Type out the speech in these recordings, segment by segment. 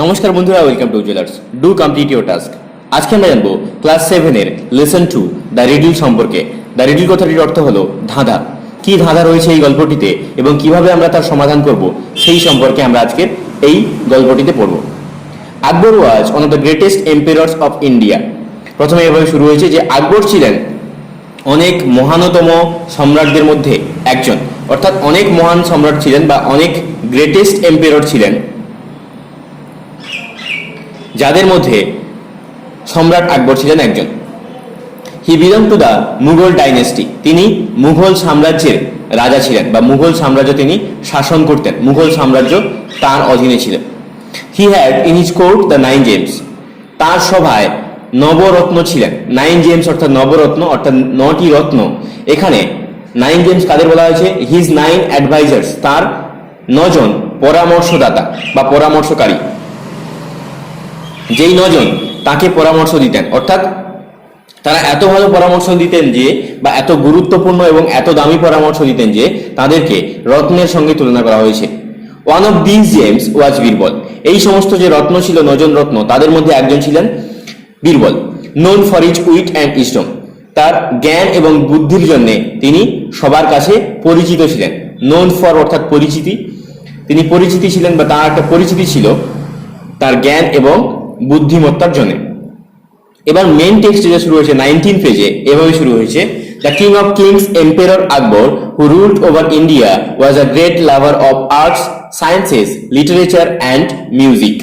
নমস্কার বন্ধুরা, welcome to jewellers. Do complete your task. আজকে আমরা জানবো ক্লাস 7 এর লেসন 2 দ্য রিডল সম্পর্কে। দ্য রিডল কথাটির অর্থ হলো ধাঁধা। কি ধাঁধা রয়েছে এই গল্পটিতে এবং কিভাবে আমরা তার সমাধান করব সেই সম্পর্কে আমরা আজকে এই গল্পটিতে পড়ব। Akbar was one of the greatest empires of India. প্রথমে এভাবে শুরু হয়েছে যে আকবর ছিলেন অনেক মহানতম সম্রাটদের মধ্যে একজন, অর্থাৎ অনেক মহান সম্রাট ছিলেন বা অনেক গ্রেটেস্ট এম্পায়ার ছিলেন, যাদের মধ্যে সম্রাট আকবর ছিলেন একজন। He belong to the Mughal dynasty. তিনি মুঘল সাম্রাজ্যের রাজা ছিলেন বা মুঘল সাম্রাজ্য তিনি শাসন করতেন, মুঘল সাম্রাজ্য তার অধীনে ছিলেন। He had in his court the 9 James. তার সভায় নবরত্ন ছিলেন। 9 জেমস অর্থাৎ নবরত্ন, অর্থাৎ 9টি রত্ন। এখানে 9 জেমস কাদের বলা হয়েছে? হিজ 9 অ্যাডভাইজার্স, তার 9 জন পরামর্শদাতা বা পরামর্শকারী, যেই 9 জন তাকে পরামর্শ দিতেন, অর্থাৎ তারা এত ভালো পরামর্শ দিতেন যে, বা এত গুরুত্বপূর্ণ এবং এত দামি পরামর্শ দিতেন যে তাদেরকে রত্নের সঙ্গে তুলনা করা হয়েছে। ওয়ান অফ দিস জেমস ওয়াজ বীরবল। এই সমস্ত যে রত্ন ছিল, 9 জন রত্ন, তাদের মধ্যে একজন ছিলেন Birbal. Known for is wit and wisdom. তার জ্ঞান এবং বুদ্ধির জন্য তিনি সবার কাছে পরিচিত ছিলেন। নোন ফর অর্থাৎ পরিচিতি, তিনি পরিচিতি ছিলেন বা তার একটা পরিচিতি ছিল তার জ্ঞান এবং বুদ্ধিমত্তার জন্য। এবার মেন টেক্সট যেটা শুরু হয়েছে 19 পেজে, এভাবে শুরু হয়েছে, the king of kings empire Akbar who ruled over India was a great lover of arts, sciences, literature and music.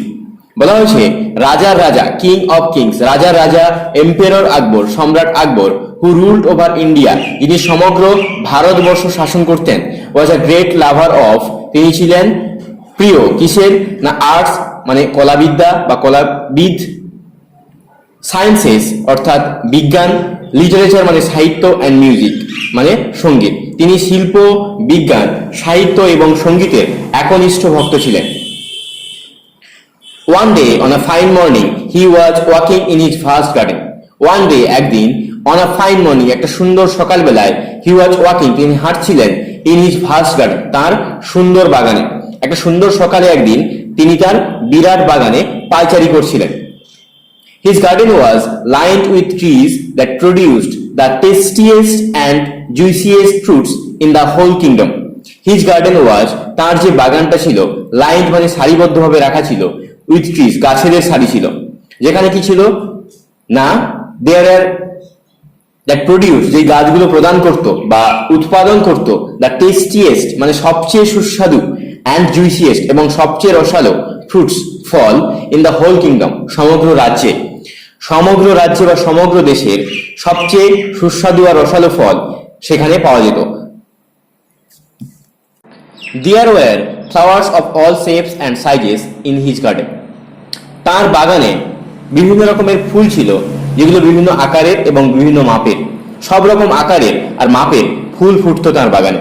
বলা হয়েছে রাজার রাজা, কিং অফ কিংস, রাজার রাজা, এম্পায়ার আকবর, সম্রাট আকবর, হু রুলড ওভার ইন্ডিয়া, যিনি সমগ্র ভারতবর্ষ শাসন করতেন, ওয়াজ আ গ্রেট লাভার অফ, তিনি ছিলেন প্রিয় কিসের? না আর্টস মানে কলাবিদ্যা বা কলাবিদ, সায়েন্সেস অর্থাৎ বিজ্ঞান, লিটারেচার মানে সাহিত্য, অ্যান্ড মিউজিক মানে সঙ্গীত। তিনি শিল্প, বিজ্ঞান, সাহিত্য এবং সঙ্গীতের একনিষ্ঠ ভক্ত ছিলেন। One day on a fine morning he was walking in his vast garden. One day একদিন, অন আ ফাইন মর্নিং একটা সুন্দর সকালবেলায়, হি ওয়াজ ওয়াকিং তিনি হাঁটছিলেন, ইন হিজ ভাস্ট গার্ডেন তার সুন্দর বাগানে। একটা সুন্দর সকালে একদিন তিনি তার বিরাট বাগানে পায়চারি করছিলেন। His garden was lined with trees that produced the tastiest and juiciest fruits in the whole kingdom. His garden was, তার যে বাগানটা ছিল, লাইন্ড মানে সারিবদ্ধভাবে রাখা ছিল, উইথ ট্রিজ গাছেদের সারি ছিল, যেখানে কি ছিল না দেয়ার আর দ্যাট প্রডিউস যে গাছগুলো প্রদান করত বা উৎপাদন করত, দ্য টেস্টিয়েস্ট মানে সবচেয়ে সুস্বাদু, অ্যান্ড জুইসিয়েস্ট এবং সবচেয়ে রসালো, ফ্রুটস ফল, ইন দ্য হোল কিংডম সমগ্র রাজ্যে, সমগ্র রাজ্যে বা সমগ্র দেশের সবচেয়ে সুস্বাদু আর রসালো ফল সেখানে পাওয়া যেত। There were flowers of all shapes and sizes in his garden. তার বাগানে বিভিন্ন রকমের ফুল ছিল, যেগুলো বিভিন্ন আকারের এবং বিভিন্ন মাপের, সব রকম আকারের আর মাপের ফুল ফুটতো তার বাগানে।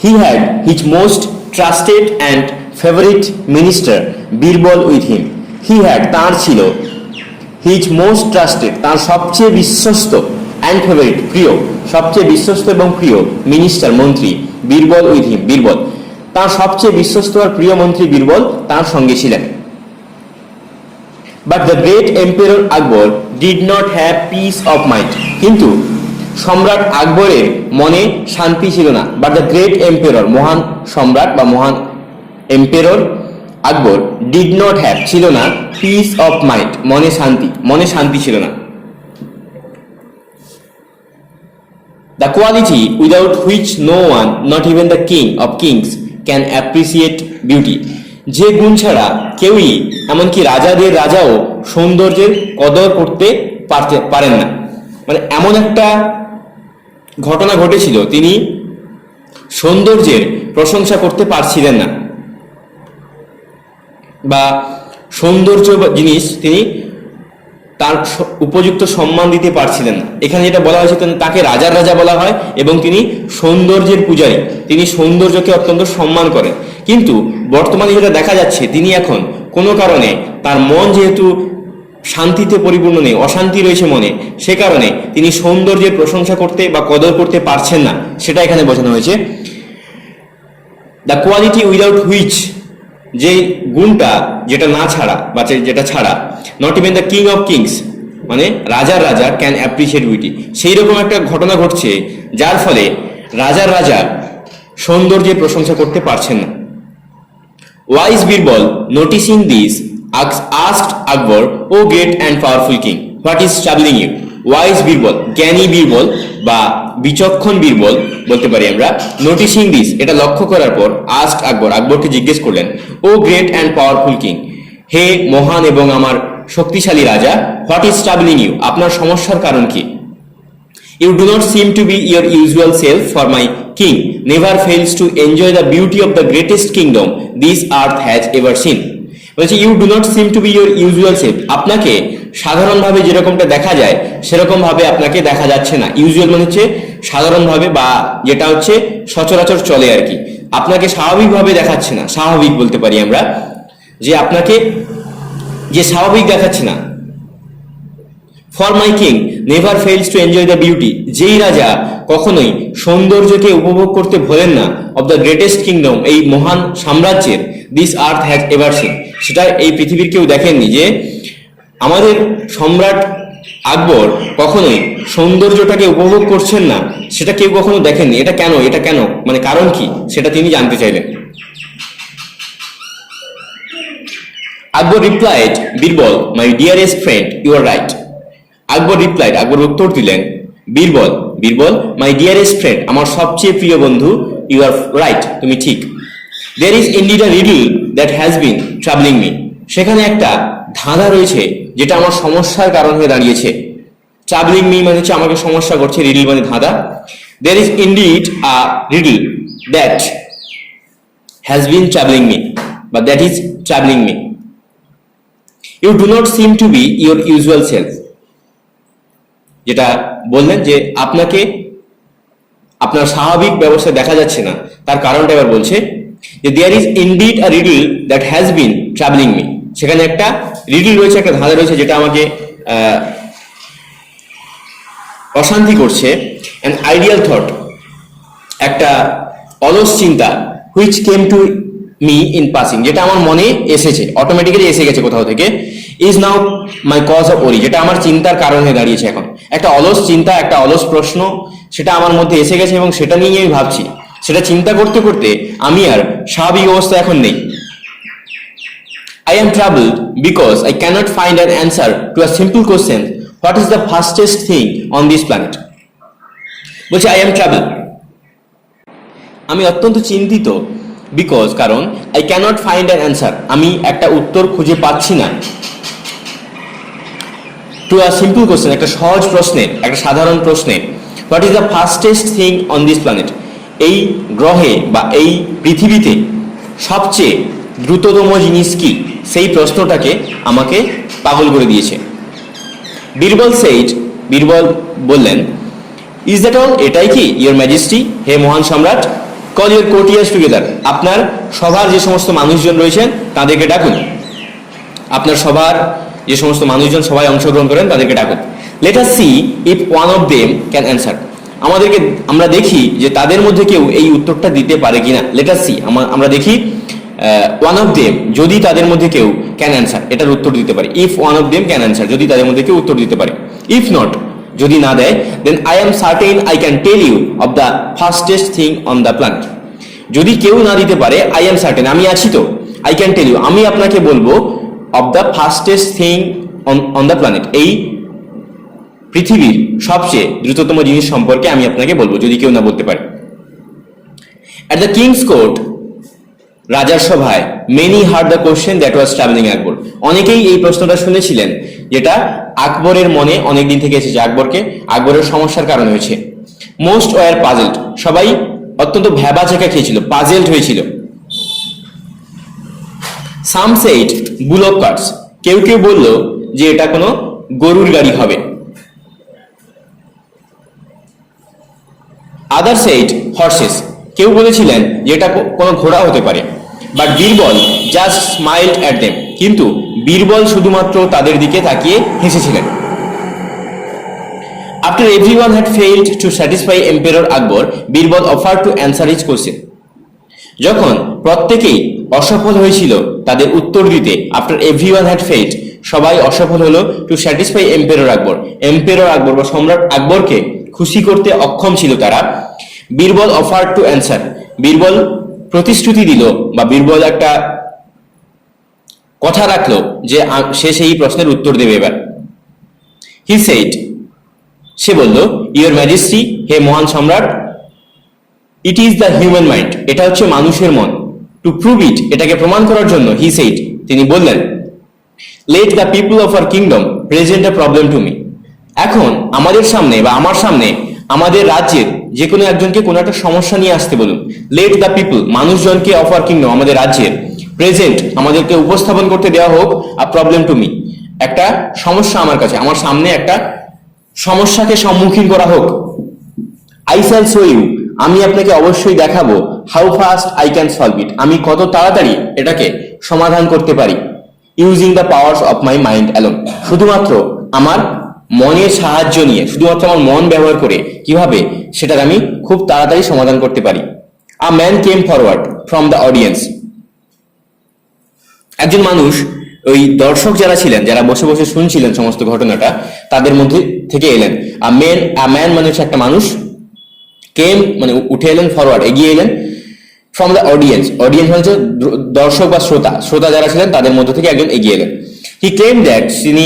He had his most trusted and favorite minister Birbal with him. He had তার ছিল, his most trusted তার সবচেয়ে বিশ্বস্ত, and favorite প্রিয়, সবচেয়ে বিশ্বস্ত এবং প্রিয়, মিনিস্টার মন্ত্রী, বীরবল with him বীরবল, তার সবচেয়ে বিশ্বস্ত আর প্রিয় মন্ত্রী বীরবল তার সঙ্গে ছিলেন। But the great emperor Akbar did not have peace of mind. কিন্তু সম্রাট আকবরের মনে শান্তি ছিল না। But the great emperor মহান সম্রাট বা মহান empire Akbar did not have ছিল না, পিস অফ মাইন্ড মনে শান্তি ছিল না। The quality without which no one, not even the king of kings, can appreciate beauty. যে গুণ ছাড়া কেউই, এমনকি রাজাদের রাজাও সৌন্দর্যের কদর করতে পারেন না। মানে এমন একটা ঘটনা ঘটেছিল, তিনি সৌন্দর্যের প্রশংসা করতে পারছিলেন না বা সৌন্দর্য জিনিস তিনি তার উপযুক্ত সম্মান দিতে পারছিলেন না। এখানে যেটা বলা হয়েছে, তাকে রাজার রাজা বলা হয় এবং তিনি সৌন্দর্যের পূজারী, তিনি সৌন্দর্যকে অত্যন্ত সম্মান করেন। কিন্তু বর্তমানে যেটা দেখা যাচ্ছে, তিনি এখন কোনো কারণে তার মন যেহেতু শান্তিতে পরিপূর্ণ নেই, অশান্তি রয়েছে মনে, সে কারণে তিনি সৌন্দর্যের প্রশংসা করতে বা কদর করতে পারছেন না, সেটা এখানে বোঝানো হয়েছে। দ্য কোয়ালিটি উইদাউট হুইচ, যে গুণটা যেটা না ছাড়া বা যেটা ছাড়া, not even the king of kings, মানে রাজার রাজা ক্যান অ্যাপ্রিসিয়েট বিউটি, সেই রকম একটা ঘটনা ঘটছে যার ফলে রাজার রাজা সৌন্দর্যের প্রশংসা করতে পারছেন না। Wise Birbal noticing this asked Akbar, O great and powerful king, what is troubling you? Wise Birbal, জ্ঞানী বীরবল বা বিচক্ষণ বীরবল বলতে পারি আমরা, নোটিসিং দিস, এটা লক্ষ্য করার পর, আস্কড আকবর, আকবরকে জিজ্ঞেস করলেন, ও গ্রেট অ্যান্ড পাওয়ারফুল কিং, হে মহান এবং আমার শক্তিশালী রাজা, হোয়াট ইজ ট্রাবলিং ইউ, আপনার সমস্যার কারণ কি? You do not seem to be your usual self, for my king never fails to enjoy the beauty of the greatest kingdom this earth has ever seen. বলছে you do not seem to be your usual self, আপনাকে সাধারণভাবে যেরকমটা দেখা যায় সেরকম ভাবে আপনাকে দেখা যাচ্ছে না। ইউজুয়াল মানে হচ্ছে সাধারণভাবে বা যেটা হচ্ছে সচরাচর চলে আর কি, আপনাকে স্বাভাবিকভাবে দেখাচ্ছে না, স্বাভাবিক বলতে পারি আমরা, যে আপনাকে যে স্বাভাবিক দেখাচ্ছে না। For my king never fails to enjoy the beauty, যেই রাজা কখনোই সৌন্দর্যকে উপভোগ করতে ভোলেন না, অব দ্য গ্রেটেস্ট কিংডম, এই মহান সাম্রাজ্যের, this earth has ever seen, সেটা এই পৃথিবীর কেউ দেখেননি, যে আমাদের সম্রাট আকবর কখনোই সৌন্দর্যটাকে উপভোগ করছেন না, সেটা কেউ কখনো দেখেননি। এটা কেন, এটা কেন, মানে কারণ কি, সেটা তিনি জানতে চাইলেন। Akbar replied, Birbal my dearest friend, you are right. Akbar replied, Akbar উত্তর দিলেন, Birbal, Birbal my dearest friend, আমার সবচেয়ে প্রিয় বন্ধু, ইউ আর রাইট, তুমি ঠিক। There is indeed a riddle that has been troubling me, সেখানে একটা ধাঁধা রয়েছে যেটা আমার সমস্যার কারণ হয়ে দাঁড়িয়েছে। ট্রাবলিং মি মানে হচ্ছে আমাকে সমস্যা করছে, রিডল মানে ধাঁধা। There is indeed a riddle that has been troubling me বা that is troubling me. You do not seem to be your usual self, যেটা বললেন যে আপনাকে আপনার স্বাভাবিক ব্যবস্থায় দেখা যাচ্ছে না, তার কারণটা এবার বলছে যে there is indeed a riddle that has been travelling me, সেখানে একটা রিডল রয়েছে, একটা ধাঁধা রয়েছে যেটা আমাকে অশান্তি করছে। অ্যান আইডিয়াল থট, একটা অলস চিন্তা, which came to me in passing, যেটা আমার মনে এসেছে, অটোমেটিক্যালি এসে গেছে কোথাও থেকে, is now my cause of worry, যেটা আমার চিন্তার কারণ হয়ে দাঁড়িয়েছে এখন। একটা অলস চিন্তা, একটা অলস প্রশ্ন, সেটা আমার মধ্যে এসে গেছে এবং সেটা নিয়ে আমি ভাবছি, সেটা চিন্তা করতে করতে আমি আর স্বাভাবিক অবস্থা এখন নেই। I am troubled because I cannot find an answer to a simple question, what is the fastest thing on this planet? বলছে I am troubled, আমি অত্যন্ত চিন্তিত, বিকজ কারণ, I cannot find an answer, আমি একটা উত্তর খুঁজে পাচ্ছি না, টু আ সিম্পল কোশ্চেন, একটা সহজ প্রশ্নের, একটা সাধারণ প্রশ্নের, what is the fastest thing on this planet, এই গ্রহে বা এই পৃথিবীতে সবচেয়ে দ্রুততম জিনিস কি, সেই প্রশ্নটাকে আমাকে পাগল করে দিয়েছে। বীরবল সেইড, বীরবল বললেন, ইজ দ্যাট অল, এটাই কি, ইয়োর ম্যাজেস্টি, হে মহান সম্রাট, কল ইউর কোর্টিয়ার্স টুগেদার, আপনার সভার যে সমস্ত মানুষজন রয়েছেন তাদেরকে ডাকুন, আপনার সভার যে সমস্ত মানুষজন সবাই অংশগ্রহণ করেন তাদেরকে ডাকুন। Let us see if one of them can answer, আমরা দেখি যে তাদের মধ্যে কেউ এই উত্তরটা দিতে পারে কিনা। লেট আস সি, আমরা দেখি ওয়ান অফ দেম, যদি তাদের মধ্যে কেউ ক্যান অ্যান্সার, এটার উত্তর দিতে পারে। If one of them can answer, যদি তাদের মধ্যে কেউ উত্তর দিতে পারে। ইফ নট, যদি না দেয়, then I am certain I can tell you of the fastest thing on the planet, যদি কেউ না দিতে পারে, আই এম সার্টেন, আমি আছি তো, আই ক্যান টেল ইউ, আমি আপনাকে বলবো, of the fastest thing on the planet, এই পৃথিবীর সবচেয়ে দ্রুততম জিনিস সম্পর্কে আমি আপনাকে বলবো, যদি কেউ না বলতে পারে। অ্যাট দ্য কিংস কোর্ট, রাজার সভায়, many heard the question that was travelling Akbar, অনেকেই এই প্রশ্নটা শুনেছিলেন যেটা আকবরের মনে অনেকদিন থেকে এসেছে, আকবরের সমস্যার কারণ হয়েছে। মোস্ট ওয়ার পাজেলড, সবাই অত্যন্ত ভ্যাবাচেকা খেয়েছিল, পাজেলড হয়েছিল। সাম সেইড বুলক কার্টস, কেউ কেউ বলল যে এটা কোনো গরুর গাড়ি হবে। আদার সেইড হর্সেস, কেউ বলেছিলেন যে এটা কোনো ঘোড়া হতে পারে। But Birbal just smiled at them, কিন্তু বীরবল শুধুমাত্র তাদের দিকে তাকিয়ে হেসেছিলেন। After everyone had failed to satisfy emperor Akbar, Birbal offer to answer his question, যখন প্রত্যেকেই অসফল হয়েছিল তাদের উত্তর দিতে, আফটার এভরিওয়ান হ্যাড ফেইলড, সবাই অসফল হলো, to satisfy emperor Akbar, emperor Akbar বা সম্রাট আকবরকে খুশি করতে অক্ষম ছিল তারা, Birbal offer to answer, Birbal প্রতিশ্রুতি দিল বা বীরবল একটা কথা রাখলো যে সে সেই প্রশ্নের উত্তর দেবে এবার। হি সেইড, সে বলল, ইওর ম্যাজেস্টি, হে মহান সম্রাট, it is the human mind, এটা হচ্ছে মানুষের মন, টু প্রুভ ইট, এটাকে প্রমাণ করার জন্য, হি সেইড, তিনি বললেন, let the people of our kingdom present a problem to me, এখন আমাদের সামনে বা আমার সামনে আমাদের রাজ্যের যে কোনো একজনকে কোনো একটা সমস্যা নিয়ে আসতে বলুন। লেট দ্য পিপল, মানুষজনকে অফ আর কিংডম, আমাদের রাজ্যের, প্রেজেন্ট, আমাদেরকে উপস্থাপন করতে দেওয়া হোক, আ প্রবলেম টু মি, একটা সমস্যা আমার কাছে, আমার সামনে একটা সমস্যাকে সম্মুখীন করা হোক। আই শ্যাল শো ইউ, আমি আপনাকে অবশ্যই দেখাবো, how fast I can solve it, আমি কত তাড়াতাড়ি এটাকে সমাধান করতে পারি, using the powers of my mind alone, শুধুমাত্র আমার মনের সাহায্য নিয়ে, শুধুমাত্র আমার মন ব্যবহার করে কিভাবে সেটার আমি খুব তাড়াতাড়ি সমাধান করতে পারি। A man came forward from the audience, একজন মানুষ ওই দর্শক যারা ছিলেন, যারা বসে বসে শুনছিলেন সমস্ত ঘটনাটা, তাদের মধ্যে থেকে এলেন। আ ম্যান মানে হচ্ছে একটা মানুষ, কেম মানে উঠে এলেন, ফরওয়ার্ড এগিয়ে এলেন, ফ্রম দ্য অডিয়েন্স, অডিয়েন্স হচ্ছে দর্শক বা শ্রোতা, শ্রোতা যারা ছিলেন তাদের মধ্যে থেকে একজন এগিয়ে এলেন। হি ক্লেম দ্যাট, তিনি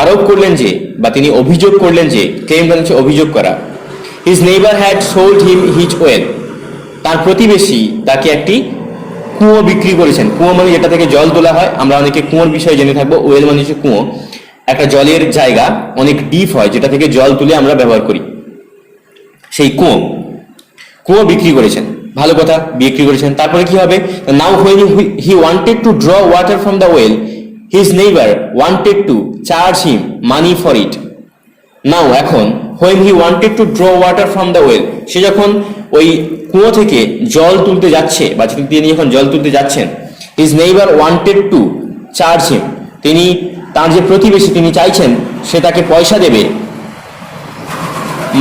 আরোপ করলেন যে বা তিনি অভিযোগ করলেন যে, ক্লেম মানে হচ্ছে অভিযোগ করা, his neighbour had sold him his well, তার প্রতিবেশী তাকে একটি কুয়ো বিক্রি করেছেন। কুয়ো মানে যেটা থেকে জল তোলা হয়, আমরা অনেকে কুয়োর বিষয়ে জেনে থাকবো। ওয়েল মানে হচ্ছে কুয়ো, একটা জলের জায়গা, অনেক ডিপ হয় যেটা থেকে জল তুলে আমরা ব্যবহার করি, সেই কুয়ো বিক্রি করেছেন, ভালো কথা, বিক্রি করেছেন। তারপরে কি হবে, now when he wanted to draw water from the well, his neighbour wanted to charge him money for it. Now এখন, when he wanted to draw water from the well, সে যখন ওই কুয়ো থেকে জল তুলতে যাচ্ছে বা তিনি যখন জল তুলতে যাচ্ছেন, his neighbour wanted to charge him, তিনি তার যে প্রতিবেশী তিনি চাইছেন সে তাকে পয়সা দেবে,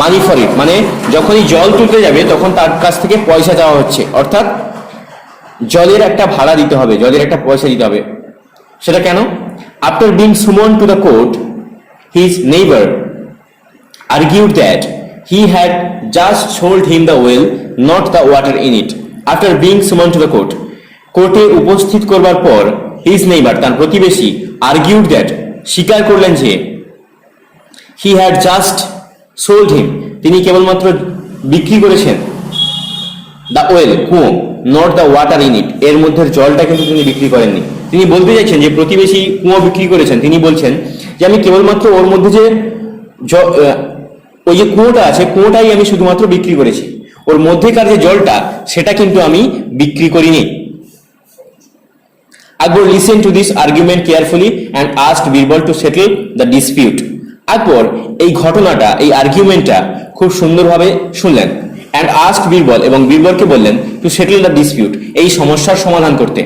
মানি ফর ইট মানে যখনই জল তুলতে যাবে তখন তার কাছ থেকে পয়সা চাওয়া হচ্ছে, অর্থাৎ জলের একটা ভাড়া দিতে হবে, জলের একটা পয়সা দিতে হবে। সেটা কেন? After being Suman to the court, his neighbour argued that he had just sold him the well, not the water in it. After being summoned to the court, কোর্টে উপস্থিত করবার পর হিজ নেইবার তার প্রতিবেশী argued that স্বীকার করলেন যে he had just sold him, তিনি কেবলমাত্র বিক্রি করেছেন the well, কুয়ো, not the water in it, এর মধ্যে জলটা কিন্তু তিনি বিক্রি করেননি। তিনি বলতে চাইছেন যে প্রতিবেশী কুয়ো বিক্রি করেছেন, তিনি বলছেন যে আমি কেবলমাত্র ওর মধ্যে যে ওই যে কুয়োটা আছে, কুয়োটাই আমি শুধুমাত্র বিক্রি করেছি, ওর মধ্যেকার যে জলটা সেটা কিন্তু আমি বিক্রি করিনি। Akbar listen to this argument carefully and asked Birbal to settle the dispute. Akbar এই ঘটনাটা, এই আর্গুমেন্টটা খুব সুন্দরভাবে শুনলেন, অ্যান্ড আস্কড বীরবল, এবং বীরবলকে বললেন টু সেটেল দ্য ডিসপিউট, এই সমস্যার সমাধান করতে।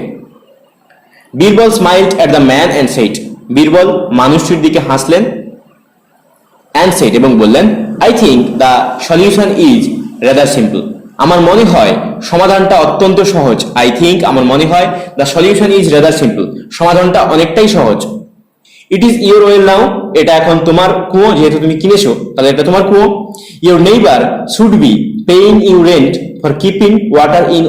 Birbal স্মাইলড at the man and said, Birbal মানুষটির দিকে হাসলেন, অ্যান্ড সেইড এবং বললেন, I think the solution is rather simple, আমার মনে হয় সমাধানটা অত্যন্ত সহজ। আই থিঙ্ক আমার মনে হয় the solution is rather simple, সমাধানটা অনেকটাই সহজ। It is your well now, এটা এখন তোমার কুয়ো, যেহেতু তুমি কিনেছো তাহলে এটা তোমার কুয়ো। Your neighbour should be paying you rent for keeping water in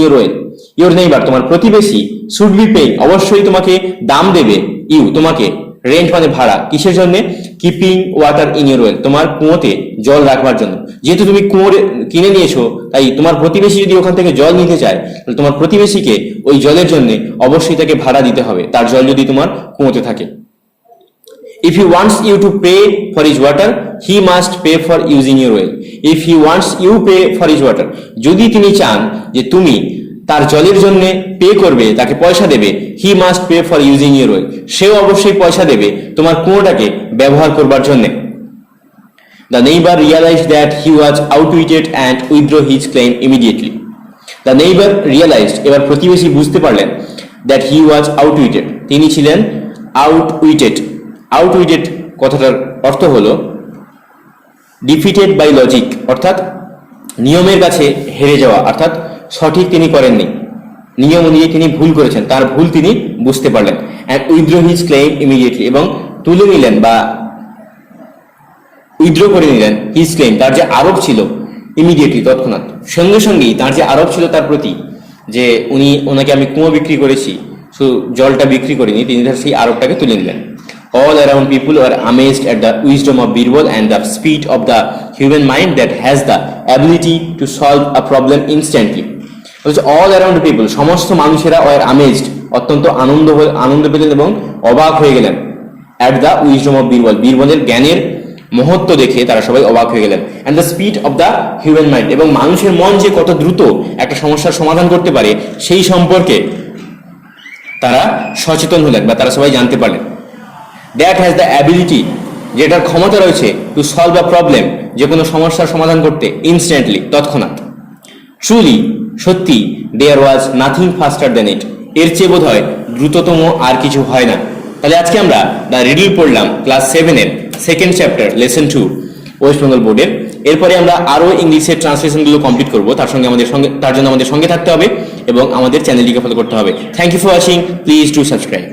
your well, your neighbour তোমার প্রতিবেশী, শুড বি পেইং অবশ্যই তোমাকে দাম দেবে, ইউ তোমাকে, রেন্ট মানে ভাড়া, কিসের জন্য? Keeping water in your well, তোমার কুয়োতে জল রাখবার জন্য। যেহেতু তুমি কুয়ো কিনে নিয়েছো, তাই তোমার প্রতিবেশী যদি ওখান থেকে জল নিতে চায় তাহলে তোমার প্রতিবেশীকে ওই জলের জন্য অবশ্যই তাকে ভাড়া দিতে হবে, তার জল যদি তোমার কুয়োতে থাকে। If he wants you to pay for his water, he must pay for using your well. If he wants you pay for his water, যদি তিনি চান যে তুমি তার জলের জন্য পে করবে, তাকে পয়সা দেবে, he must pay for using your well, সেও অবশ্যই পয়সা দেবে তোমার কুয়োটাকে ব্যবহার করবার জন্য। The neighbour realised that he was outwitted and withdraw his claim immediately. The neighbour realised, এবার প্রতিবেশী বুঝতে পারলেন, দ্যাট হি ওয়াজ আউটউইটেড, তিনি ছিলেন আউটউইটেড। আউটউইটেড কথাটার অর্থ হলো ডিফিটেড বাই লজিক, অর্থাৎ নিয়মের কাছে হেরে যাওয়া, অর্থাৎ সঠিক তিনি করেননি, নিয়ম অনুযায়ী তিনি ভুল করেছেন, তার ভুল তিনি বুঝতে পারলেন। And withdraw his claim immediately, এবং তুলে নিলেন বা উইথড্র করে নিলেন হিজ ক্লেম, তার যে আরোপ ছিল, ইমিডিয়েটলি তৎক্ষণাৎ, সঙ্গে সঙ্গেই তার যে আরোপ ছিল তার প্রতি, যে ওনাকে আমি কুয়ো বিক্রি করেছি, শুধু জলটা বিক্রি করিনি, তিনি তার সেই আরোপটাকে তুলে নিলেন। All around people were amazed at the wisdom of Birbal and the speed of the human mind that has the ability to solve a problem instantly. All around people, সমস্ত মানুষেরা were amazed, অত্যন্ত আনন্দ পেলেন এবং অবাক হয়ে গেলেন। At the wisdom of Birbal, বীরবলের জ্ঞানের মহত্ব দেখে তারা সবাই অবাক হয়ে গেলেন। And the speed of the human mind, এবং মানুষের মন যে কত দ্রুত একটা সমস্যার সমাধান করতে পারে সেই সম্পর্কে তারা সচেতন হলেন বা তারা সবাই জানতে পারলেন। দ্যাট হ্যাজ দ্য অ্যাবিলিটি, যেটার ক্ষমতা রয়েছে টু সলভ আ প্রবলেম, যে কোনো সমস্যার সমাধান করতে ইনস্ট্যান্টলি, তৎক্ষণাৎ। ট্রুলি, সত্যি, দেয়ার ওয়াজ নাথিং ফাস্টার দেন ইট, এর চেয়ে বোধ হয় দ্রুততম আর কিছু হয় না। তাহলে আজকে আমরা দ্য রিডল পড়লাম ক্লাস 7-এর second chapter lesson 2 West Bengal বোর্ডের। এরপরে আমরা আরও ইংলিশের ট্রান্সলেশনগুলো কমপ্লিট করবো, তার জন্য আমাদের সঙ্গে থাকতে হবে এবং আমাদের চ্যানেলটিকে ফলো করতে হবে। Thank you for watching, please do subscribe.